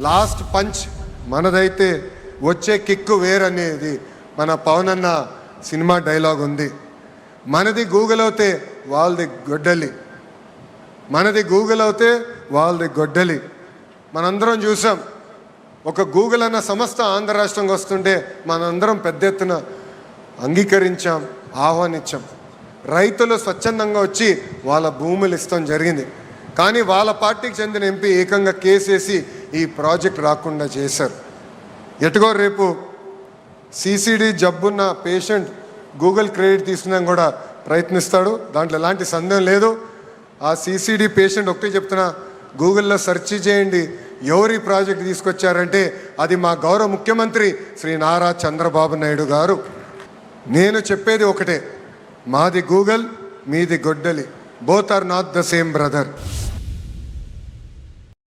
Last punch మనదైతే వచ్చే kick వేరనేది మన పవన్ అన్న సినిమా డైలాగ్ ఉంది. మనది గూగుల్ అవుతే వాళ్ళది గొడ్డలి, మనది గూగుల్ అవుతే వాళ్ళది గొడ్డలి. మనందరం చూసాం, ఒక గూగుల్ అన్న సంస్థ ఆంధ్ర రాష్ట్రంగా వస్తుంటే మనందరం పెద్ద ఎత్తున అంగీకరించాం, ఆహ్వానించాం. రైతులు స్వచ్ఛందంగా వచ్చి వాళ్ళ భూములు ఇస్తాం జరిగింది. కానీ వాళ్ళ పార్టీకి చెందిన ఎంపీ ఏకంగా కేసేసి ఈ ప్రాజెక్ట్ రాకుండా చేశారు. ఎటుగో రేపు సిసిడి జబ్బున్న పేషెంట్ గూగుల్ క్రెడిట్ తీసుకున్నాం కూడా ప్రయత్నిస్తాడు, దాంట్లో ఎలాంటి సందేహం లేదు. ఆ సిసిడి పేషెంట్ ఒకటే చెప్తున్నా, గూగుల్లో సెర్చ్ చేయండి ఎవరు ఈ ప్రాజెక్ట్ తీసుకొచ్చారంటే అది మా గౌరవ ముఖ్యమంత్రి శ్రీ నారా చంద్రబాబు నాయుడు గారు. నేను చెప్పేది ఒకటే, మాది గూగుల్, మీది గొడ్డలి, both are not the same brother.